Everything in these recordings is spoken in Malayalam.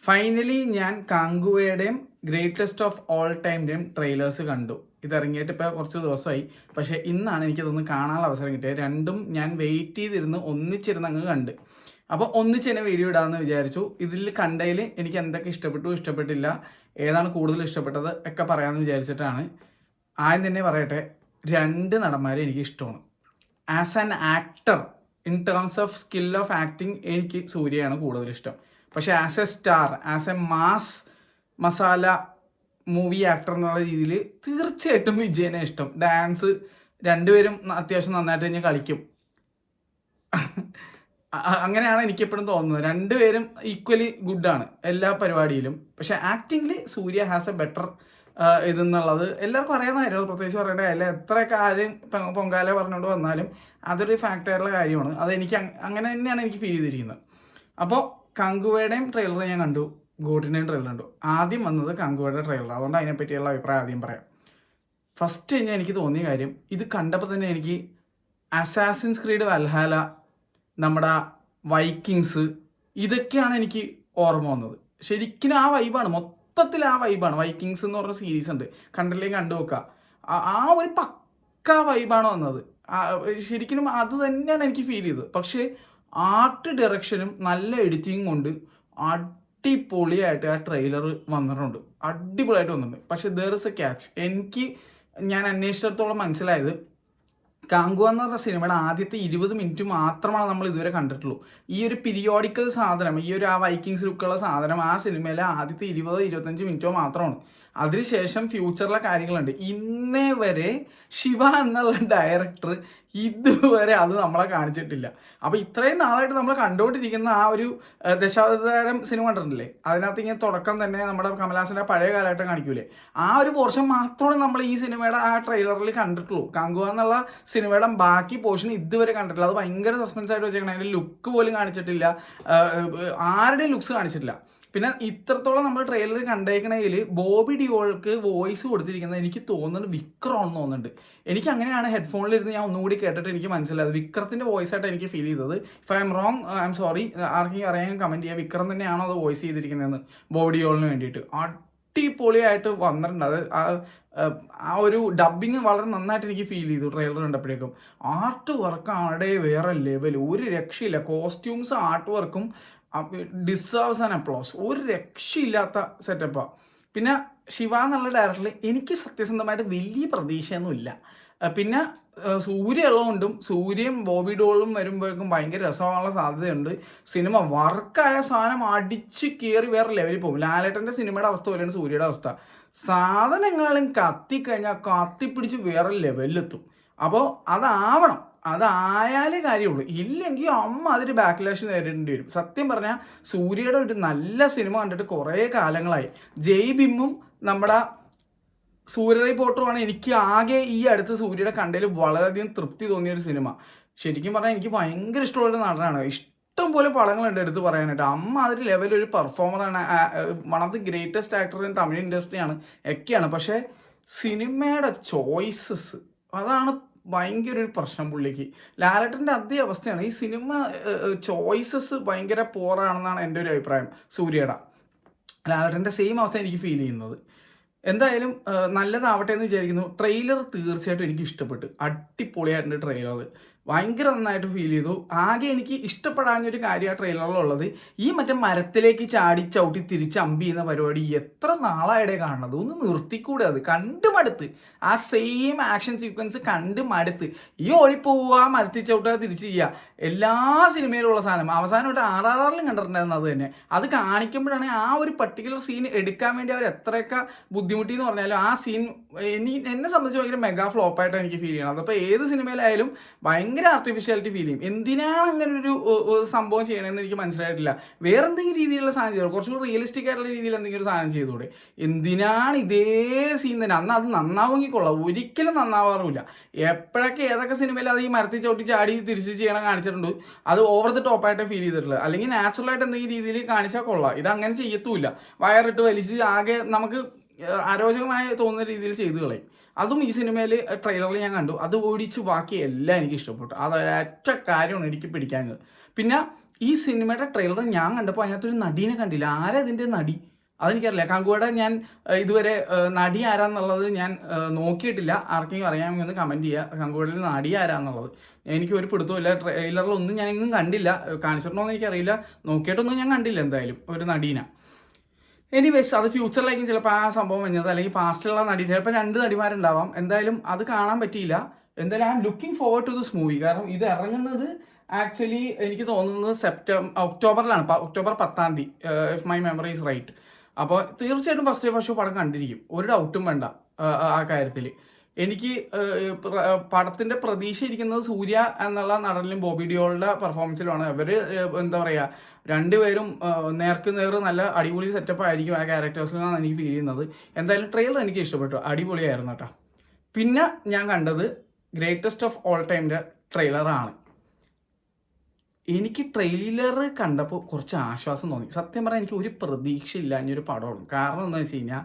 ഫൈനലി ഞാൻ കാങ്കുവയുടെയും ഗ്രേറ്റസ്റ്റ് ഓഫ് ഓൾ ടൈമിൻ്റെയും ട്രെയിലേഴ്സ് കണ്ടു. ഇതിറങ്ങിയിട്ട് ഇപ്പോൾ കുറച്ച് ദിവസമായി. പക്ഷേ ഇന്നാണ് എനിക്കതൊന്ന് കാണാനുള്ള അവസരം കിട്ടിയത്. രണ്ടും ഞാൻ വെയിറ്റ് ചെയ്തിരുന്ന് ഒന്നിച്ചിരുന്ന് അങ്ങ് കണ്ട്. അപ്പോൾ ഒന്നിച്ച് തന്നെ വീഡിയോ ഇടാമെന്ന് വിചാരിച്ചു. ഇതിൽ കണ്ടതിൽ എനിക്ക് എന്തൊക്കെ ഇഷ്ടപ്പെട്ടു, ഇഷ്ടപ്പെട്ടില്ല, ഏതാണ് കൂടുതൽ ഇഷ്ടപ്പെട്ടത് ഒക്കെ പറയാമെന്ന് വിചാരിച്ചിട്ടാണ്. ആദ്യം തന്നെ പറയട്ടെ, രണ്ട് നടന്മാരെ എനിക്ക് ഇഷ്ടമാണ്. As an actor, in terms of skill of acting എനിക്ക് സൂര്യയാണ് കൂടുതൽ ഇഷ്ടം. പക്ഷേ as A star, as A mass masala movie actor എന്നുള്ള രീതിയിൽ തീർച്ചയായിട്ടും വിജയനെ ഇഷ്ടം. ഡാൻസ് രണ്ടുപേരും അത്യാവശ്യം നന്നായിട്ട് തന്നെ കളിക്കും. അങ്ങനെയാണ് എനിക്കെപ്പോഴും തോന്നുന്നത്. രണ്ടുപേരും ഈക്വലി ഗുഡാണ് എല്ലാ പരിപാടിയിലും. പക്ഷേ ആക്ടിങ്ങിൽ സൂര്യ ഹാസ് എ ബെറ്റർ ഇതെന്നുള്ളത് എല്ലാവർക്കും അറിയാവുന്ന കാര്യമാണ്. പ്രത്യേകിച്ച് പറയേണ്ട കാര്യമില്ല. എത്രയൊക്കെ ആരും പൊങ്കാല പറഞ്ഞുകൊണ്ട് വന്നാലും അതൊരു ഫാക്റ്റായിട്ടുള്ള കാര്യമാണ്. അതെനിക്ക് അങ്ങനെ തന്നെയാണ് എനിക്ക് ഫീൽ ചെയ്തിരിക്കുന്നത്. അപ്പോൾ കങ്കുവയുടെയും ട്രെയിലർ ഞാൻ കണ്ടു, ഗോട്ടിൻ്റെയും ട്രെയിലർ കണ്ടു. ആദ്യം വന്നത് കങ്കുവയുടെ ട്രെയിലർ. അതുകൊണ്ട് അതിനെപ്പറ്റിയുള്ള അഭിപ്രായം ആദ്യം പറയാം. ഫസ്റ്റ് കഴിഞ്ഞാൽ എനിക്ക് തോന്നിയ കാര്യം, ഇത് കണ്ടപ്പോൾ തന്നെ എനിക്ക് അസാസിൻസ് ക്രീഡ് വൽഹാല, നമ്മുടെ വൈക്കിങ്സ്, ഇതൊക്കെയാണ് എനിക്ക് ഓർമ്മ വന്നത്. ശരിക്കും ആ വൈബാണ്, മൊത്തത്തിൽ ആ വൈബാണ്. വൈക്കിങ്സ് എന്ന് പറഞ്ഞ സീരീസ് ഉണ്ട്, കണ്ടില്ലെങ്കിൽ കണ്ടു നോക്കുക. ആ ഒരു പക്ക വൈബാണ് വന്നത്. ശരിക്കും അത് തന്നെയാണ് എനിക്ക് ഫീൽ ചെയ്തത്. പക്ഷേ ആർട്ട് ഡയറക്ഷനും നല്ല എഡിറ്റിങ്ങും കൊണ്ട് അടിപൊളിയായിട്ട് ആ ട്രെയിലർ വന്നിട്ടുണ്ട്. അടിപൊളിയായിട്ട് വന്നിട്ടുണ്ട്. പക്ഷേ ദർ ഇസ് എ ക്യാച്ച്. ഞാൻ അന്വേഷിച്ചിടത്തോളം മനസ്സിലായത്, കാങ്കുവ എന്ന് പറഞ്ഞ സിനിമയുടെ ആദ്യത്തെ 20 മിനിറ്റ് മാത്രമാണ് നമ്മൾ ഇതുവരെ കണ്ടിട്ടുള്ളൂ. ഈ ഒരു പീരിയോഡിക്കൽ സാധനം, ഈ ഒരു ആ വൈക്കിങ്സ് ലുക്കുള്ള സാധനം ആ സിനിമയിലെ ആദ്യത്തെ 20-25 മിനിറ്റോ മാത്രമാണ്. അതിനുശേഷം ഫ്യൂച്ചറിലെ കാര്യങ്ങളുണ്ട്. ഇന്നേ വരെ ശിവ എന്നുള്ള ഡയറക്ടർ ഇതുവരെ അത് നമ്മളെ കാണിച്ചിട്ടില്ല. അപ്പോൾ ഇത്രയും നാളായിട്ട് നമ്മൾ കണ്ടുകൊണ്ടിരിക്കുന്ന ആ ഒരു ദശാവതാരം സിനിമ കണ്ടിട്ടില്ലേ, അതിനകത്ത് ഇങ്ങനെ തുടക്കം തന്നെ നമ്മുടെ കമലഹാസൻ്റെ പഴയ കാലഘട്ടം കാണിക്കൂലേ, ആ ഒരു പോർഷൻ മാത്രമാണ് നമ്മൾ ഈ സിനിമയുടെ ആ ട്രെയിലറിൽ കണ്ടിട്ടുള്ളൂ. കാങ്കുവ എന്നുള്ള സിനിമയുടെ ബാക്കി പോർഷൻ ഇതുവരെ കണ്ടിട്ടില്ല. അത് ഭയങ്കര സസ്പെൻസ് ആയിട്ട് വെച്ചേക്കണം. അതിൻ്റെ ലുക്ക് പോലും കാണിച്ചിട്ടില്ല, ആരുടെയും ലുക്സ് കാണിച്ചിട്ടില്ല. പിന്നെ ഇത്രത്തോളം നമ്മൾ ട്രെയിലർ കണ്ടേക്കണതിൽ ബോബി ഡിയോൾക്ക് വോയിസ് കൊടുത്തിരിക്കുന്നത് എനിക്ക് തോന്നുന്നത് വിക്രമാണെന്ന് തോന്നുന്നുണ്ട്. എനിക്ക് അങ്ങനെയാണ് ഹെഡ്ഫോണിലിരുന്ന് ഞാൻ ഒന്നുകൂടി കേട്ടിട്ട് എനിക്ക് മനസ്സിലായത് വിക്രത്തിൻ്റെ വോയിസ് ആയിട്ട് എനിക്ക് ഫീൽ ചെയ്തത്. If I M wrong, I am sorry. ആർക്കെങ്കിലും അറിയാൻ കമൻറ്റ് ചെയ്യുക, വിക്രം തന്നെയാണോ അത് വോയിസ് ചെയ്തിരിക്കുന്നതെന്ന് ബോബി ഡിയോളിന് വേണ്ടിയിട്ട്. അടിപൊളിയായിട്ട് വന്നിട്ടുണ്ട്. അത് ആ ഒരു ഡബ്ബിങ് വളരെ നന്നായിട്ട് എനിക്ക് ഫീൽ ചെയ്തു ട്രെയിലർ കണ്ടപ്പോഴേക്കും. ആർട്ട് വർക്ക് അവിടെ വേറെ ലെവൽ, ഒരു രക്ഷയില്ല. കോസ്റ്റ്യൂംസ്, ആർട്ട് വർക്കും ഡിസേർവ്സ് ആൻ അപ്ലോസ്. ഒരു രക്ഷയില്ലാത്ത സെറ്റപ്പാണ്. പിന്നെ ശിവ എന്നുള്ള ഡയറക്ടറിൽ എനിക്ക് സത്യസന്ധമായിട്ട് വലിയ പ്രതീക്ഷയൊന്നുമില്ല. പിന്നെ സൂര്യ ഉള്ളതുകൊണ്ടും സൂര്യയും ബോബി ഡോളും വരുമ്പോഴേക്കും ഭയങ്കര രസമാകാനുള്ള സാധ്യതയുണ്ട്. സിനിമ വർക്കായ സാധനം അടിച്ച് കയറി വേറെ ലെവലിൽ പോകും. ലാലേട്ടൻ്റെ സിനിമയുടെ അവസ്ഥ പോലെയാണ് സൂര്യയുടെ അവസ്ഥ. സാധനങ്ങളും കത്തിക്കഴിഞ്ഞാൽ കത്തിപ്പിടിച്ച് വേറെ ലെവലിലെത്തും. അപ്പോൾ അതായാലേ കാര്യമുള്ളൂ. ഇല്ലെങ്കിൽ അതിന് ബാക്ക്ലാഷ് നേരിടേണ്ടി വരും. സത്യം പറഞ്ഞാൽ സൂര്യയുടെ ഒരു നല്ല സിനിമ കണ്ടിട്ട് കുറേ കാലങ്ങളായി. ജയ് ഭീമും നമ്മുടെ സൂര്യ റിപ്പോർട്ടറുമാണ് എനിക്ക് ആകെ ഈ അടുത്ത് സൂര്യയുടെ കണ്ടതിൽ വളരെയധികം തൃപ്തി തോന്നിയൊരു സിനിമ. ശരിക്കും പറഞ്ഞാൽ എനിക്ക് ഭയങ്കര ഇഷ്ടമുള്ളൊരു നടനാണ്. ഇഷ്ടം പോലെ പടങ്ങളുണ്ട് എടുത്ത് പറയാനായിട്ട്. അതിൽ ലെവലൊരു പെർഫോമറാണ്, one of the greatest actor in Tamil ഇൻഡസ്ട്രിയാണ് ഒക്കെയാണ്. പക്ഷേ സിനിമയുടെ ചോയ്സസ്, അതാണ് ഭയങ്കര ഒരു പ്രശ്നം പുള്ളിക്ക്. ലാലേട്ടൻ്റെ അതേ അവസ്ഥയാണ്. ഈ സിനിമ ചോയ്സസ് ഭയങ്കര പോറാണെന്നാണ് എൻ്റെ ഒരു അഭിപ്രായം. സൂര്യയുടെ ലാലേട്ടൻ്റെ സെയിം അവസ്ഥ എനിക്ക് ഫീൽ ചെയ്യുന്നത്. എന്തായാലും നല്ലതാവട്ടെ എന്ന് വിചാരിക്കുന്നു. ട്രെയിലർ തീർച്ചയായിട്ടും എനിക്ക് ഇഷ്ടപ്പെട്ടു. അടിപൊളിയായിട്ടുണ്ട് ട്രെയിലർ, ഭയങ്കര നന്നായിട്ട് ഫീൽ ചെയ്തു. ആകെ എനിക്ക് ഇഷ്ടപ്പെടാഞ്ഞൊരു കാര്യം ആ ട്രെയിലറിലുള്ളത്, ഈ മറ്റേ മരത്തിലേക്ക് ചാടി ചവിട്ടി തിരിച്ച് അമ്പി ചെയ്യുന്ന പരിപാടി എത്ര നാളായിടെ കാണുന്നത്. ഒന്ന് നിർത്തിക്കൂടെ? അത് കണ്ട് മടുത്ത്. ആ സെയിം ആക്ഷൻ സീക്വൻസ് കണ്ട് മടുത്ത്. ഈ ഓടിപ്പോവുക, മരത്തിൽ ചവിട്ടുക, തിരിച്ച് ചെയ്യുക, എല്ലാ സിനിമയിലുള്ള സാധനം. അവസാനമായിട്ട് RRRലും കണ്ടിട്ടുണ്ടായിരുന്നു അത് തന്നെ. അത് കാണിക്കുമ്പോഴാണ് ആ ഒരു പർട്ടിക്കുലർ സീൻ എടുക്കാൻ വേണ്ടി അവർ എത്രയൊക്കെ ബുദ്ധിമുട്ടി എന്ന് പറഞ്ഞാലും ആ സീൻ എന്നെ സംബന്ധിച്ച് ഭയങ്കര മെഗാ ഫ്ലോപ്പായിട്ട് എനിക്ക് ഫീൽ ചെയ്യണം. അതപ്പോൾ ഏത് സിനിമയിലായാലും ഭയങ്കര ആർട്ടിഫിഷ്യാലിറ്റി ഫീൽ ചെയ്യും. എന്തിനാണ് അങ്ങനെ ഒരു സംഭവം ചെയ്യണമെന്ന് എനിക്ക് മനസ്സിലായിട്ടില്ല. വേറെ എന്തെങ്കിലും രീതിയിലുള്ള സാധനം ചെയ്തോ, കുറച്ചുകൂടി റിയലിസ്റ്റിക് ആയിട്ടുള്ള രീതിയിൽ എന്തെങ്കിലും ഒരു സാധനം ചെയ്തൂടെ. എന്തിനാണ് ഇതേ സീൻ തന്നെ? അന്ന് അത് നന്നാവുമെങ്കിൽ കൊള്ളാം, ഒരിക്കലും നന്നാവാറില്ല. എപ്പോഴൊക്കെ ഏതൊക്കെ സിനിമയിൽ അത് ഈ മരത്തിൽ ചവിട്ടി ചാടി തിരിച്ച് ചെയ്യണം കാണിച്ചിട്ടുണ്ട്, അത് ഓവർ ദ ടോപ്പായിട്ട് ഫീൽ ചെയ്തിട്ടുള്ളത്. അല്ലെങ്കിൽ നാച്ചുറലായിട്ട് എന്തെങ്കിലും രീതിയിൽ കാണിച്ചാൽ കൊള്ളാം. ഇതങ്ങനെ ചെയ്യത്തുമില്ല. വയറിട്ട് വലിച്ച് ആകെ നമുക്ക് അരോചകമായി തോന്നുന്ന രീതിയിൽ ചെയ്തു കളയും. അതും ഈ സിനിമയിൽ ട്രെയിലറിൽ ഞാൻ കണ്ടു. അത് ഓടിച്ചു ബാക്കി എല്ലാം എനിക്ക് ഇഷ്ടപ്പെട്ടു. അതൊരൊറ്റ കാര്യമാണ് എനിക്ക് പിടിക്കാഞ്ഞത്. പിന്നെ ഈ സിനിമയുടെ ട്രെയിലർ ഞാൻ കണ്ടപ്പോൾ അതിനകത്തൊരു നടീനെ കണ്ടില്ല. ആരാ ഇതിൻ്റെ നടി അതെനിക്കറിയില്ല. കങ്കുവയുടെ ഞാൻ ഇതുവരെ നടി ആരാന്നുള്ളത് ഞാൻ നോക്കിയിട്ടില്ല. ആർക്കെങ്കിലും അറിയാമെന്ന് കമൻറ്റ് ചെയ്യുക. കങ്കുവയുടെ നടി ആരാന്നുള്ളത് എനിക്ക് ഒരു പിടുത്തമില്ല. ട്രെയിലറിലൊന്നും ഞാൻ ഇന്നും കണ്ടില്ല. കാണിച്ചിട്ടുണ്ടോയെന്ന് എനിക്കറിയില്ല. നോക്കിയിട്ടൊന്നും ഞാൻ കണ്ടില്ല എന്തായാലും ഒരു നടീനെ. എനിവേസ് അത് ഫ്യൂച്ചറിലേക്കും ചിലപ്പോൾ ആ സംഭവം വന്നത്, അല്ലെങ്കിൽ പാസ്റ്റിലുള്ള നടി, ചിലപ്പോൾ 2 നടിമാരുണ്ടാവാം. എന്തായാലും അത് കാണാൻ പറ്റിയില്ല. എന്തായാലും I am looking forward to this movie. കാരണം ഇത് ഇറങ്ങുന്നത് ആക്ച്വലി എനിക്ക് തോന്നുന്നത് ഒക്ടോബറിലാണ്. ഒക്ടോബർ 10-ാം തീയതി, if my memory is right. അപ്പോൾ തീർച്ചയായിട്ടും ഫസ്റ്റ് ഷോ പടം കണ്ടിരിക്കും, ഒരു ഡൗട്ടും വേണ്ട ആ കാര്യത്തിൽ. എനിക്ക് പടത്തിൻ്റെ പ്രതീക്ഷ ഇരിക്കുന്നത് സൂര്യ എന്നുള്ള നടനിലും ബോബി ഡിയോളുടെ പെർഫോമൻസിലുമാണ്. ഇവർ എന്താ പറയുക, രണ്ടുപേരും നേർക്ക് നേർ നല്ല അടിപൊളി സെറ്റപ്പ് ആയിരിക്കും ആ ക്യാരക്ടേഴ്സിലാണ് എനിക്ക് ഫീൽ ചെയ്യുന്നത്. എന്തായാലും ട്രെയിലർ എനിക്ക് ഇഷ്ടപ്പെട്ടു, അടിപൊളിയായിരുന്നു കേട്ടോ. പിന്നെ ഞാൻ കണ്ടത് ഗ്രേറ്റസ്റ്റ് ഓഫ് ഓൾ ടൈമിൻ്റെ ട്രെയിലറാണ്. എനിക്ക് ട്രെയിലർ കണ്ടപ്പോൾ കുറച്ച് ആശ്വാസം തോന്നി. സത്യം പറഞ്ഞാൽ എനിക്ക് ഒരു പ്രതീക്ഷയില്ല ഇനിയൊരു പടമാണ്. കാരണം എന്താണെന്ന് വെച്ച് കഴിഞ്ഞാൽ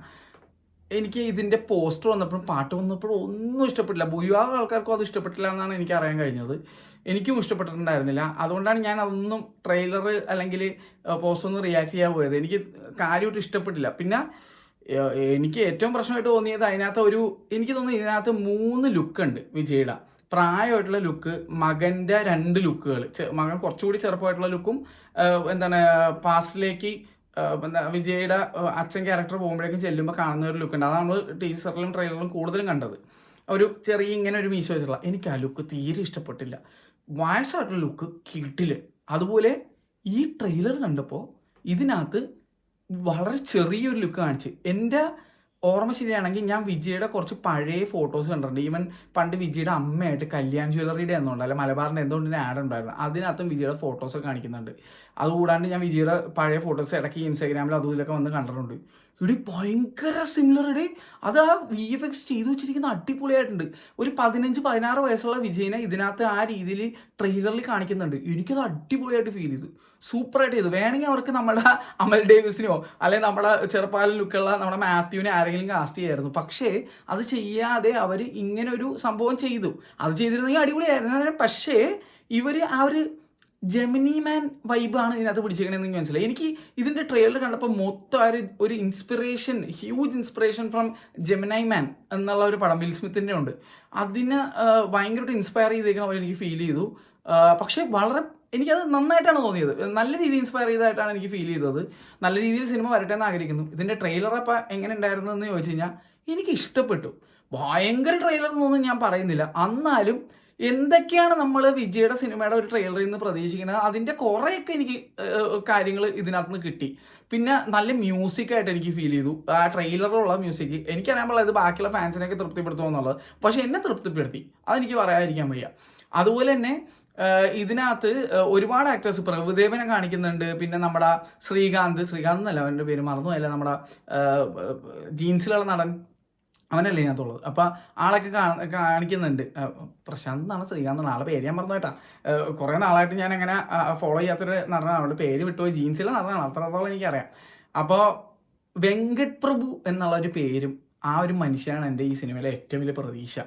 എനിക്ക് ഇതിൻ്റെ പോസ്റ്റർ വന്നപ്പോഴും പാട്ട് വന്നപ്പോഴും ഒന്നും ഇഷ്ടപ്പെട്ടില്ല. ഭൂരിഭാഗം ആൾക്കാർക്കും അത് ഇഷ്ടപ്പെട്ടില്ല എന്നാണ് എനിക്ക് അറിയാൻ കഴിഞ്ഞത്. എനിക്കും ഇഷ്ടപ്പെട്ടിട്ടുണ്ടായിരുന്നില്ല. അതുകൊണ്ടാണ് ഞാൻ അതൊന്നും ട്രെയിലർ അല്ലെങ്കിൽ പോസ്റ്റർ ഒന്നും റിയാക്ട് ചെയ്യാൻ പോയത്. എനിക്ക് കാര്യമായിട്ട് ഇഷ്ടപ്പെട്ടില്ല. പിന്നെ എനിക്ക് ഏറ്റവും പ്രശ്നമായിട്ട് തോന്നിയത് എനിക്ക് തോന്നുന്നു ഇതിനകത്ത് 3 ലുക്കുണ്ട് വിജയുടെ. പ്രായമായിട്ടുള്ള ലുക്ക്, മകൻ്റെ 2 ലുക്കുകൾ, മകൻ കുറച്ചുകൂടി ചെറുപ്പമായിട്ടുള്ള ലുക്കും, പാസ്റ്റിലേക്ക് വിജയുടെ അച്ഛൻ ക്യാരക്ടർ പോകുമ്പോഴേക്കും ചെല്ലുമ്പോൾ കാണുന്ന ഒരു ലുക്ക് ഉണ്ട്. അതാണ് നമ്മൾ ടീസറിലും ട്രെയിലറിലും കൂടുതലും കണ്ടത്. ഒരു ചെറിയ ഇങ്ങനെ ഒരു മീശ വെച്ചിട്ടുള്ള. എനിക്ക് ആ ലുക്ക് തീരെ ഇഷ്ടപ്പെട്ടില്ല. വയസ്സായിട്ടുള്ള ലുക്ക് കിട്ടില്ല. അതുപോലെ ഈ ട്രെയിലർ കണ്ടപ്പോൾ ഇതിനകത്ത് വളരെ ചെറിയൊരു ലുക്ക് കാണിച്ച്. എൻ്റെ ഓർമ്മ ശരിയാണെങ്കിൽ ഞാൻ വിജയുടെ കുറച്ച് പഴയ ഫോട്ടോസ് കണ്ടിട്ടുണ്ട്. ഈവൻ പണ്ട് വിജയുടെ അമ്മയായിട്ട് കല്യാൺ ജ്വല്ലറിയുടെ എന്നുണ്ട്, അല്ലെ മലബാറിൻ്റെ എന്തുകൊണ്ടിന് ആഡ് ഉണ്ടായിരുന്നു, അതിനകത്തും വിജയുടെ ഫോട്ടോസൊക്കെ കാണിക്കുന്നുണ്ട്. അതുകൂടാണ്ട് ഞാൻ വിജയുടെ പഴയ ഫോട്ടോസ് ഇടയ്ക്ക് ഇൻസ്റ്റാഗ്രാമിൽ അതും ഇതിലൊക്കെ വന്ന് കണ്ടിട്ടുണ്ട്. ഇവിടെ ഭയങ്കര സിമിലർ ഇടെ. അത് ആ VFX ചെയ്തു വെച്ചിരിക്കുന്ന അടിപൊളിയായിട്ടുണ്ട്. ഒരു 15-16 വയസ്സുള്ള വിജയനെ ഇതിനകത്ത് ആ രീതിയിൽ ട്രെയിലറിൽ കാണിക്കുന്നുണ്ട്. എനിക്കത് അടിപൊളിയായിട്ട് ഫീൽ ചെയ്തു, സൂപ്പറായിട്ട് ചെയ്തു. വേണമെങ്കിൽ അവർക്ക് നമ്മുടെ അമൽ ഡേവിസിനെയോ അല്ലെങ്കിൽ നമ്മുടെ ചെറുപ്പാലൻ ലുക്കുള്ള നമ്മുടെ മാത്യുവിനെ ആരെങ്കിലും കാസ്റ്റ് ചെയ്യായിരുന്നു. പക്ഷേ അത് ചെയ്യാതെ അവർ ഇങ്ങനെ ഒരു സംഭവം ചെയ്തു. അത് ചെയ്തിരുന്നെങ്കിൽ അടിപൊളിയായിരുന്നു. പക്ഷേ ഇവർ ആ ഒരു ജെമിനി മാൻ വൈബാണ് ഇതിനകത്ത് പിടിച്ചേക്കണമെന്ന് എനിക്ക് മനസ്സിലായി. എനിക്ക് ഇതിൻ്റെ ട്രെയിലർ കണ്ടപ്പോൾ മൊത്തം ഒരു inspiration, huge inspiration from Gemini Man എന്നുള്ള ഒരു പടം വിൽ സ്മിത്തിൻ്റെ ഉണ്ട്. അതിന് ഭയങ്കരമായിട്ട് ഇൻസ്പയർ ചെയ്തേക്കുന്ന പോലെ എനിക്ക് ഫീൽ ചെയ്തു. പക്ഷേ എനിക്കത് നന്നായിട്ടാണ് തോന്നിയത്. നല്ല രീതിയിൽ ഇൻസ്പയർ ചെയ്തതായിട്ടാണ് എനിക്ക് ഫീൽ ചെയ്തത്. നല്ല രീതിയിൽ സിനിമ വരട്ടെ എന്ന് ആഗ്രഹിക്കുന്നു. ഇതിൻ്റെ ട്രെയിലർ അപ്പോൾ എങ്ങനെ ഉണ്ടായിരുന്നു എന്ന് ചോദിച്ചു കഴിഞ്ഞാൽ എനിക്ക് ഇഷ്ടപ്പെട്ടു. ഭയങ്കര ട്രെയിലർ എന്നൊന്നും ഞാൻ പറയുന്നില്ല. എന്നാലും എന്തൊക്കെയാണ് നമ്മൾ വിജയുടെ സിനിമയുടെ ഒരു ട്രെയിലറിൽ നിന്ന് പ്രതീക്ഷിക്കുന്നത്, അതിൻ്റെ കുറേയൊക്കെ എനിക്ക് കാര്യങ്ങൾ ഇതിനകത്ത് നിന്ന് കിട്ടി. പിന്നെ നല്ല മ്യൂസിക്കായിട്ട് എനിക്ക് ഫീൽ ചെയ്തു. ആ ട്രെയിലറിലുള്ള മ്യൂസിക് എനിക്കറിയാൻ പാടില്ല ഇത് ബാക്കിയുള്ള ഫാൻസിനെയൊക്കെ തൃപ്തിപ്പെടുത്തുമെന്നുള്ളത്. പക്ഷേ എന്നെ തൃപ്തിപ്പെടുത്തി, അതെനിക്ക് പറയാതിരിക്കാൻ വയ്യ. അതുപോലെ തന്നെ ഇതിനകത്ത് ഒരുപാട് ആക്ടേഴ്സ്, പ്രഭുദേവനെ കാണിക്കുന്നുണ്ട്. പിന്നെ നമ്മുടെ ശ്രീകാന്ത് എന്നല്ല അവൻ്റെ പേര് മറന്നുമല്ല, നമ്മുടെ ജീൻസിലുള്ള നടൻ അവനല്ലേ ഇതിനകത്തുള്ളത്. അപ്പോൾ ആളൊക്കെ കാണിക്കുന്നുണ്ട്. പ്രശാന്ത് എന്നാണ്, ശ്രീകാന്ത് ആളെ പേര് ഞാൻ മറന്നു കേട്ടാ. കുറേ നാളായിട്ട് ഞാൻ അങ്ങനെ ഫോളോ ചെയ്യാത്തൊരു നടനാണ്, അവളുടെ പേര് വിട്ടുപോയി. ജീൻസിലെ നടനാണ്, അത്രത്തോളം എനിക്കറിയാം. അപ്പോൾ വെങ്കട് പ്രഭു എന്നുള്ളൊരു പേരും ആ ഒരു മനുഷ്യനാണ് എൻ്റെ ഈ സിനിമയിലെ ഏറ്റവും വലിയ പ്രതീക്ഷ.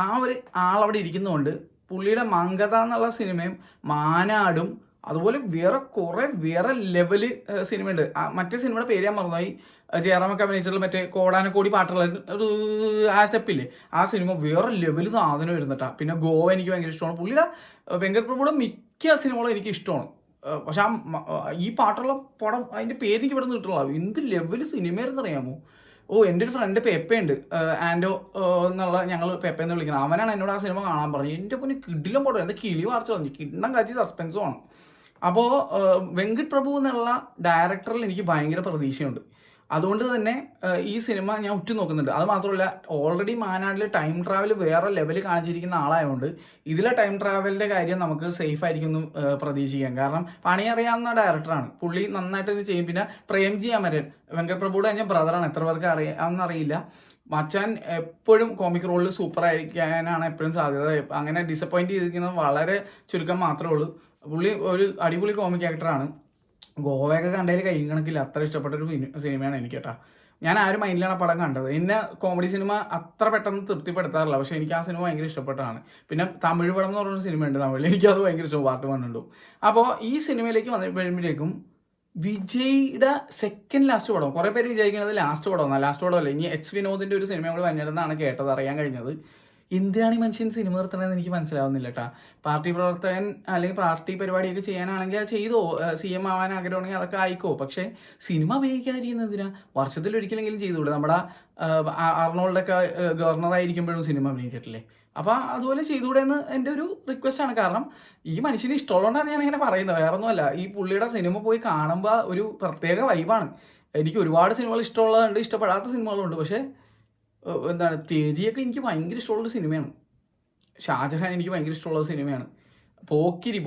ആ ഒരു ആളവിടെ ഇരിക്കുന്നതുകൊണ്ട് പുള്ളിയുടെ മങ്കത എന്നുള്ള സിനിമയും മാനാടും അതുപോലെ വേറെ ലെവല് സിനിമയുണ്ട്. മറ്റേ സിനിമയുടെ പേര് ഞാൻ മറന്നുപോയി. ജയറാമൊക്കെ അഭിനയിച്ചിട്ടുള്ള മറ്റേ കോടാനക്കോടി പാട്ടുള്ള ആ സ്റ്റെപ്പില്ലേ, ആ സിനിമ വേറെ ലെവല് സാധനം വരുന്നിട്ടാ. പിന്നെ ഗോവ എനിക്ക് ഭയങ്കര ഇഷ്ടമാണ്. പുള്ളിയുടെ വെങ്കട് പ്രഭുയുടെ മിക്ക സിനിമകളും എനിക്ക് ഇഷ്ടമാണ്. പക്ഷെ ഈ പാട്ടുള്ള പടം അതിൻ്റെ പേര് എനിക്ക് ഇവിടെ നിന്ന് കിട്ടുള്ള എന്ത് ലെവല് സിനിമയായിരുന്നു അറിയാമോ. എൻ്റെ ഒരു ഫ്രണ്ട് പെപ്പയുണ്ട്, ആൻഡോ എന്നുള്ള, ഞങ്ങൾ പെപ്പയെന്ന് വിളിക്കുന്നത്. അവനാണ് എന്നോട് ആ സിനിമ കാണാൻ പറഞ്ഞു. എൻ്റെ പൊന്നെ കിടിലം പടം, എന്താ കിളി വാർച്ച പറഞ്ഞു, കിണ്ണം കാച്ചി സസ്പെൻസുമാണ്. അപ്പോൾ വെങ്കട് പ്രഭു എന്നുള്ള ഡയറക്ടറിൽ എനിക്ക് ഭയങ്കര പ്രതീക്ഷയുണ്ട്. അതുകൊണ്ട് തന്നെ ഈ സിനിമ ഞാൻ ഉറ്റുനോക്കുന്നുണ്ട്. അത് മാത്രമല്ല, ഓൾറെഡി മാനാടിൽ ടൈം ട്രാവൽ വേറെ ലെവലിൽ കാണിച്ചിരിക്കുന്ന ആളായതുകൊണ്ട് ഇതിലെ ടൈം ട്രാവലിൻ്റെ കാര്യം നമുക്ക് സേഫ് ആയിരിക്കും പ്രതീക്ഷിക്കാം. കാരണം പണി അറിയാവുന്ന ഡയറക്ടറാണ്, പുള്ളി നന്നായിട്ട് ഇത് ചെയ്യും. പിന്നെ പ്രേംജി അമരൻ, വെങ്കട് പ്രഭുയുടെ ഞാൻ ബ്രദറാണ്, എത്ര പേർക്ക് അറിയില്ല. മച്ചാൻ എപ്പോഴും കോമിക് റോളിൽ സൂപ്പർ ആയിരിക്കാനാണ് എപ്പോഴും സാധ്യത. അങ്ങനെ ഡിസപ്പോയിൻറ്റ് ചെയ്തിരിക്കുന്നത് വളരെ ചുരുക്കം മാത്രമേ ഉള്ളൂ. പുള്ളി ഒരു അടിപൊളി കോമിക് ആക്ടറാണ്. ഗോവയൊക്കെ കണ്ടതിൽ കൈ കണക്കില്ല, അത്ര ഇഷ്ടപ്പെട്ടൊരു സിനിമയാണ് എനിക്ക് കേട്ടോ. ഞാൻ ആ ഒരു മൈൻഡിലാണ് ആ പടം കണ്ടത്. എന്നെ കോമഡി സിനിമ അത്ര പെട്ടെന്ന് തൃപ്തിപ്പെടുത്താറില്ല, പക്ഷേ എനിക്ക് ആ സിനിമ ഭയങ്കര ഇഷ്ടപ്പെട്ടതാണ്. പിന്നെ തമിഴ് പടം എന്ന് പറഞ്ഞൊരു സിനിമയുണ്ട് തമിഴിൽ, എനിക്കത് ഭയങ്കര ഇഷ്ടം, പാർട്ട് 1 ഉണ്ട്. അപ്പോൾ ഈ സിനിമയിലേക്ക് വരുമ്പോഴേക്കും വിജയുടെ സെക്കൻഡ് ലാസ്റ്റ് പടം, കുറേ പേര് വിചാരിക്കുന്നത് ലാസ്റ്റ് പടമാണ്. ലാസ്റ്റ് പടമല്ല, ഇനി എച്ച് വിനോദിൻ്റെ ഒരു സിനിമ കൂടി വന്നിരുന്നാണ് കേട്ടത്, അറിയാൻ കഴിഞ്ഞത്. എന്തിനാണ് ഈ മനുഷ്യൻ സിനിമ നിർത്തണമെന്ന് എനിക്ക് മനസ്സിലാവുന്നില്ല കേട്ടോ. പാർട്ടി പ്രവർത്തകൻ അല്ലെങ്കിൽ പാർട്ടി പരിപാടിയൊക്കെ ചെയ്യാനാണെങ്കിൽ അത് ചെയ്തോ, CM ആവാൻ ആഗ്രഹമാണെങ്കിൽ അതൊക്കെ ആയിക്കോ. പക്ഷേ സിനിമ അഭിനയിക്കാതിരിക്കുന്നത് എന്തിനാ? വർഷത്തിലൊരിക്കലെങ്കിലും ചെയ്തുകൂടെ? നമ്മുടെ അർണോൾഡൊക്കെ ഗവർണറായിരിക്കുമ്പോഴും സിനിമ അഭിനയിച്ചിട്ടില്ലേ? അപ്പോൾ അതുപോലെ ചെയ്തുകൂടെ എന്ന് എൻ്റെ ഒരു റിക്വസ്റ്റാണ്. കാരണം ഈ മനുഷ്യന് ഇഷ്ടമുള്ളതുകൊണ്ടാണ് ഞാൻ ഇങ്ങനെ പറയുന്നത്, വേറെ ഒന്നുമല്ല. ഈ പുള്ളിയുടെ സിനിമ പോയി കാണുമ്പോൾ ഒരു പ്രത്യേക വൈബാണ്. എനിക്ക് ഒരുപാട് സിനിമകൾ ഇഷ്ടമുള്ളതുണ്ട്, ഇഷ്ടപ്പെടാത്ത സിനിമകളുണ്ട്. പക്ഷേ എന്താണ്, തെരിയൊക്കെ എനിക്ക് ഭയങ്കര ഇഷ്ടമുള്ളൊരു സിനിമയാണ്. ഷാജഹാൻ എനിക്ക് ഭയങ്കര ഇഷ്ടമുള്ള സിനിമയാണ്. പോക്കിരി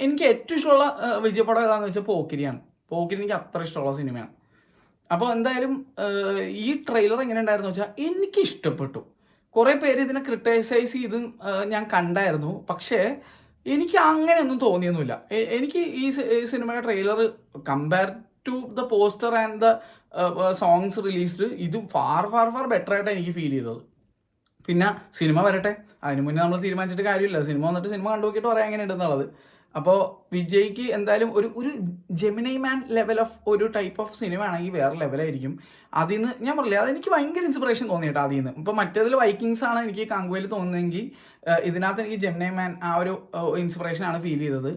എനിക്ക് ഏറ്റവും ഇഷ്ടമുള്ള വിജയപടം ഏതാണെന്ന് വെച്ചാൽ പോക്കിരിയാണ്. പോക്കിരി എനിക്ക് അത്ര ഇഷ്ടമുള്ള സിനിമയാണ്. അപ്പോൾ എന്തായാലും ഈ ട്രെയിലർ എങ്ങനെ ഉണ്ടായിരുന്നു വെച്ചാൽ എനിക്ക് ഇഷ്ടപ്പെട്ടു. കുറേ പേര് ഇതിനെ ക്രിട്ടിസൈസ് ചെയ്ത് ഞാൻ കണ്ടായിരുന്നു. പക്ഷേ എനിക്ക് അങ്ങനെയൊന്നും തോന്നിയൊന്നുമില്ല. എനിക്ക് ഈ സിനിമയുടെ trailer compare to the poster and the songs released, ഇത് ഫാർ ഫാർ ഫാർ ബെറ്റർ ആയിട്ടാണ് എനിക്ക് ഫീൽ ചെയ്തത്. പിന്നെ സിനിമ വരട്ടെ, അതിന് മുന്നേ നമ്മൾ തീരുമാനിച്ചിട്ട് കാര്യമില്ല. സിനിമ വന്നിട്ട് സിനിമ കണ്ടു നോക്കിയിട്ട് പറയാൻ എങ്ങനെ ഉണ്ടെന്നുള്ളത്. അപ്പോൾ വിജയ്ക്ക് എന്തായാലും ഒരു ജെമിനി മാൻ ലെവൽ ഓഫ് ഒരു ടൈപ്പ് ഓഫ് സിനിമ ആണെങ്കിൽ വേറെ ലെവലായിരിക്കും. അതിൽ നിന്ന് ഞാൻ പറഞ്ഞില്ലേ, അതെനിക്ക് ഭയങ്കര ഇൻസ്പിറേഷൻ തോന്നിയിട്ട് അതിൽ നിന്ന്. ഇപ്പോൾ മറ്റേതിൽ വൈക്കിങ്സ് ആണ് എനിക്ക് കാങ്കുവയിൽ തോന്നുന്നതെങ്കിൽ ഇതിനകത്ത് എനിക്ക് ജെമിനി മാൻ ആ ഒരു ഇൻസ്പിറേഷനാണ് ഫീൽ ചെയ്തത്.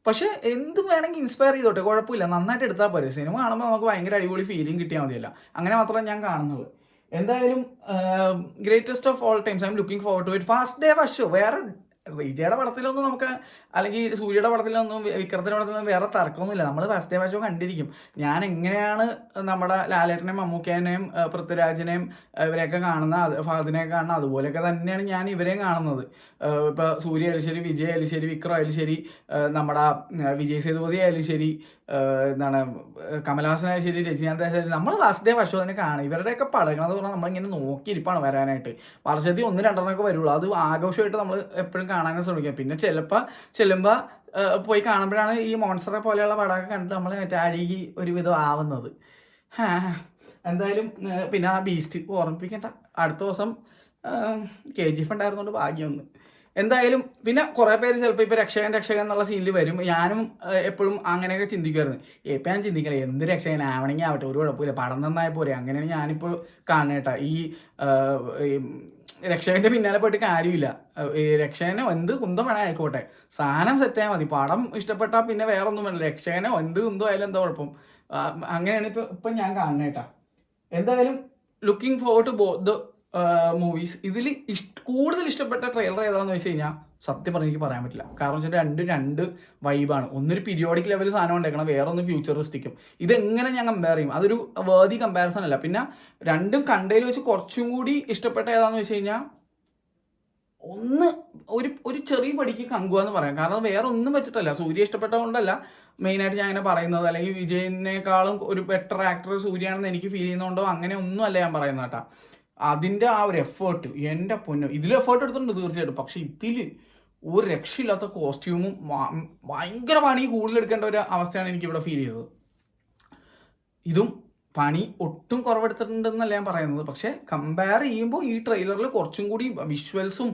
പക്ഷേ എന്ത് വേണമെങ്കിൽ ഇൻസ്പയർ ചെയ്തോട്ടെ, കുഴപ്പമില്ല, നന്നായിട്ട് എടുത്താൽ പോരെ. സിനിമ കാണുമ്പോൾ നമുക്ക് ഭയങ്കര അടിപൊളി ഫീലിംഗ് കിട്ടിയാൽ മതിയല്ല. അങ്ങനെ മാത്രമേ ഞാൻ കാണുന്നത്. എന്തായാലും greatest of all times, I am looking forward to it. First day first show. വേറെ വിജയുടെ പടത്തിലൊന്നും നമുക്ക്, അല്ലെങ്കിൽ സൂര്യയുടെ പടത്തിലൊന്നും വിക്രത്തിൻ്റെ പടത്തിലൊന്നും വേറെ തർക്കമൊന്നുമില്ല. നമ്മൾ ഫസ്റ്റ് ഡേ ഫസ്റ്റ് ഷോ കണ്ടിരിക്കും. ഞാൻ എങ്ങനെയാണ് നമ്മുടെ ലാലേട്ടനെയും മമ്മൂക്കേനെയും പൃഥ്വിരാജിനെയും ഇവരെയൊക്കെ കാണുന്ന, ഫഹദിനെയൊക്കെ കാണുന്ന, അതുപോലെയൊക്കെ തന്നെയാണ് ഞാൻ ഇവരെയും കാണുന്നത്. ഇപ്പോൾ സൂര്യ ആയാലും ശരി, വിജയ് ആയാലും ശരി, വിക്രം ആയാലും ശരി, നമ്മുടെ വിജയ് സേതുപതി ആയാലും ശരി, എന്താണ് കമലഹാസനായാലും ശരി, രജനീകാന്ത് ശരി, നമ്മൾ ഫസ്റ്റ് ഡേ ഫസ്റ്റ് ഷോ തന്നെ കാണും. ഇവരുടെയൊക്കെ പടങ്ങളെന്ന് പറഞ്ഞാൽ നമ്മളിങ്ങനെ നോക്കിയിരിപ്പാണ് വരാനായിട്ട്. വർഷത്തിൽ 1-2 വരുള്ളൂ. അത് ആഘോഷമായിട്ട് നമ്മൾ എപ്പോഴും കാണാനും ശ്രമിക്കുക. പിന്നെ ചെല്ലുമ്പോൾ പോയി കാണുമ്പോഴാണ് ഈ മോൺസ്റ്ററെ പോലെയുള്ള പടമൊക്കെ കണ്ടിട്ട് നമ്മൾ മറ്റേ അഴുകി ഒരുവിധം ആവുന്നത്. എന്തായാലും പിന്നെ ആ ബീസ്റ്റ് ഓർമ്മിപ്പിക്കണ്ട, അടുത്ത ദിവസം KGF ഉണ്ടായിരുന്നുകൊണ്ട് ഭാഗ്യമൊന്ന്. എന്തായാലും പിന്നെ കുറേ പേര് ചിലപ്പോൾ ഇപ്പോൾ രക്ഷകൻ എന്നുള്ള സീനിൽ വരും. ഞാനും എപ്പോഴും അങ്ങനെയൊക്കെ ചിന്തിക്കുമായിരുന്നു. ഇപ്പം ഞാൻ ചിന്തിക്കില്ല, എന്ത് രക്ഷകൻ ആവണമെങ്കിൽ ആവട്ടെ, ഒരു കുഴപ്പമില്ല, പടം നന്നായ പോരെ. അങ്ങനെയാണ് ഞാനിപ്പോൾ കാണേട്ടാ. ഈ രക്ഷകൻ്റെ പിന്നാലെ പോയിട്ട് കാര്യമില്ല. ഈ രക്ഷകനോ എന്ത് കുന്തം വേണേ ആയിക്കോട്ടെ, സാധനം സെറ്റായാൽ മതി. പടം ഇഷ്ടപ്പെട്ടാൽ പിന്നെ വേറെ ഒന്നും വേണ്ട. രക്ഷകനോ എന്ത് കുന്തോ ആയാലും എന്താ കുഴപ്പം. അങ്ങനെയാണ് ഇപ്പം ഞാൻ കാണേട്ടാ. എന്തായാലും looking forward to both the movies. ഇതിൽ കൂടുതൽ ഇഷ്ടപ്പെട്ട ട്രെയിലർ ഏതാണെന്ന് വെച്ച് കഴിഞ്ഞാൽ സത്യം പറഞ്ഞ് എനിക്ക് പറയാൻ പറ്റില്ല. കാരണം വെച്ചാൽ രണ്ട് വൈബാണ്. ഒന്നൊരു പീരിയോഡിക് ലെവൽ സാധനം ഉണ്ടാക്കണം, വേറെ ഒന്ന് ഫ്യൂച്ചറിസ്റ്റിക്കും. ഇതെങ്ങനെ ഞാൻ കമ്പയർ ചെയ്യും? അതൊരു വേർതി കമ്പാരിസൺ അല്ല. പിന്നെ രണ്ടും കണ്ടതിൽ വെച്ച് കുറച്ചും കൂടി ഇഷ്ടപ്പെട്ട ഏതാണെന്ന് വെച്ച് കഴിഞ്ഞാൽ ഒരു ചെറിയ പടിക്ക് കങ്കുക എന്ന് പറയാം. കാരണം വേറെ ഒന്നും വെച്ചിട്ടല്ല, സൂര്യ ഇഷ്ടപ്പെട്ടതുകൊണ്ടല്ല മെയിനായിട്ട് ഞാൻ അങ്ങനെ പറയുന്നത്. അല്ലെങ്കിൽ വിജയനേക്കാളും ഒരു ബെറ്റർ ആക്ടർ സൂര്യയാണെന്ന് എനിക്ക് ഫീൽ ചെയ്യുന്നതുകൊണ്ടോ അങ്ങനെ ഒന്നും അല്ല ഞാൻ പറയുന്നത് കേട്ടോ. അതിൻ്റെ ആ ഒരു എഫേർട്ട്, എൻ്റെ പൊന്നു, ഇതിൽ എഫേർട്ട് എടുത്തിട്ടുണ്ട് തീർച്ചയായിട്ടും. പക്ഷെ ഇതിൽ ഒരു രക്ഷയില്ലാത്ത കോസ്റ്റ്യൂമും ഭയങ്കര പണി കൂടുതലെടുക്കേണ്ട ഒരു അവസ്ഥയാണ് എനിക്കിവിടെ ഫീൽ ചെയ്തത്. ഇതും പണി ഒട്ടും കുറവെടുത്തിട്ടുണ്ടെന്നല്ല ഞാൻ പറയുന്നത്. പക്ഷേ കമ്പയർ ചെയ്യുമ്പോൾ ഈ ട്രെയിലറിൽ കുറച്ചും കൂടി വിഷ്വൽസും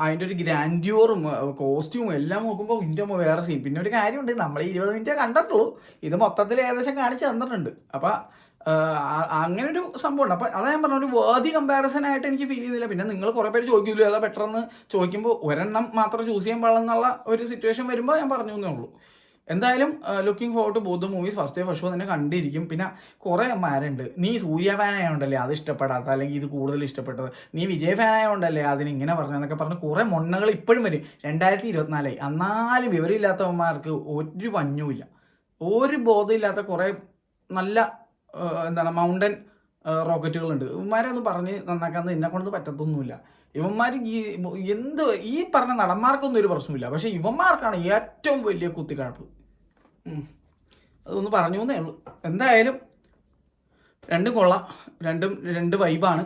അതിൻ്റെ ഒരു ഗ്രാൻഡ്യൂറും കോസ്റ്റ്യൂമും എല്ലാം നോക്കുമ്പോൾ ഇതിൻ്റെ വേറെ സീൻ. പിന്നെ ഒരു കാര്യമുണ്ട്, നമ്മൾ 20 മിനിറ്റേ കണ്ടിട്ടുള്ളൂ, ഇത് മൊത്തത്തിൽ ഏകദേശം കാണിച്ച് തന്നിട്ടുണ്ട്. അപ്പം അങ്ങനെ ഒരു സംഭവമുണ്ട്. അപ്പം അതാ ഞാൻ പറഞ്ഞ ഒരു വേർതി കമ്പാരിസൺ ആയിട്ട് എനിക്ക് ഫീൽ ചെയ്യുന്നില്ല. പിന്നെ നിങ്ങൾ കുറേ പേര് ചോദിക്കില്ലോ ഏതാ ബെറ്റർ എന്ന് ചോദിക്കുമ്പോൾ ഒരെണ്ണം മാത്രം ചൂസ് ചെയ്യാൻ പാടില്ലെന്നുള്ള ഒരു സിറ്റുവേഷൻ വരുമ്പോൾ ഞാൻ പറഞ്ഞു എന്നേ ഉള്ളൂ. എന്തായാലും looking forward to both the movies. First day first show തന്നെ കണ്ടിരിക്കും. പിന്നെ കുറേ അമ്മമാരുണ്ട്, നീ സൂര്യ ഫാൻ ആയതുകൊണ്ടല്ലേ അത് ഇഷ്ടപ്പെടാത്ത, അല്ലെങ്കിൽ ഇത് കൂടുതൽ ഇഷ്ടപ്പെട്ടത്, നീ വിജയ് ഫാൻ ആയതുകൊണ്ടല്ലേ അതിന് ഇങ്ങനെ പറഞ്ഞതെന്നൊക്കെ പറഞ്ഞ് കുറേ മൊണ്ണകൾ ഇപ്പോഴും വരും. 2024 എന്നാലും വിവരമില്ലാത്തവന്മാർക്ക് ഒരു പഞ്ഞുമില്ല, ഒരു ബോധമില്ലാത്ത കുറേ നല്ല മൗണ്ടൻ റോക്കറ്റുകളുണ്ട്. ഇവന്മാരെ ഒന്ന് പറഞ്ഞ് നന്നാക്കാന്ന് എന്നെ കൊണ്ട് പറ്റത്തൊന്നുമില്ല. ഇവന്മാർ ഈ പറഞ്ഞ നടന്മാർക്കൊന്നും ഒരു പ്രശ്നമില്ല, പക്ഷെ ഇവന്മാർക്കാണ് ഏറ്റവും വലിയ കുത്തിക്കഴപ്പ്. അതൊന്ന് പറഞ്ഞു എന്നേ ഉള്ളൂ. എന്തായാലും രണ്ടും കൊള്ളാം, രണ്ട് വൈബാണ്.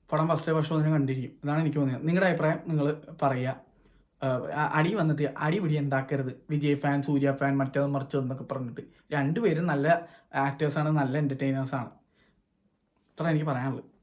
പടം ഫസ്റ്റ് ഡേ ഫസ്റ്റ് ഷോ കണ്ടിരിക്കും. ഇതാണ് എനിക്ക് തോന്നിയത്. നിങ്ങളുടെ അഭിപ്രായം നിങ്ങൾ പറയുക. അടി വന്നിട്ട് അടിപിടി ഉണ്ടാക്കരുത്. വിജയ് ഫാൻ, സൂര്യ ഫാൻ, മറ്റേത് മറിച്ചതെന്നൊക്കെ പറഞ്ഞിട്ട്. രണ്ടുപേരും നല്ല ആക്ടേഴ്സാണ്, നല്ല എൻ്റർടൈനേഴ്സാണ്. അത്ര എനിക്ക് പറയാനുള്ളത്.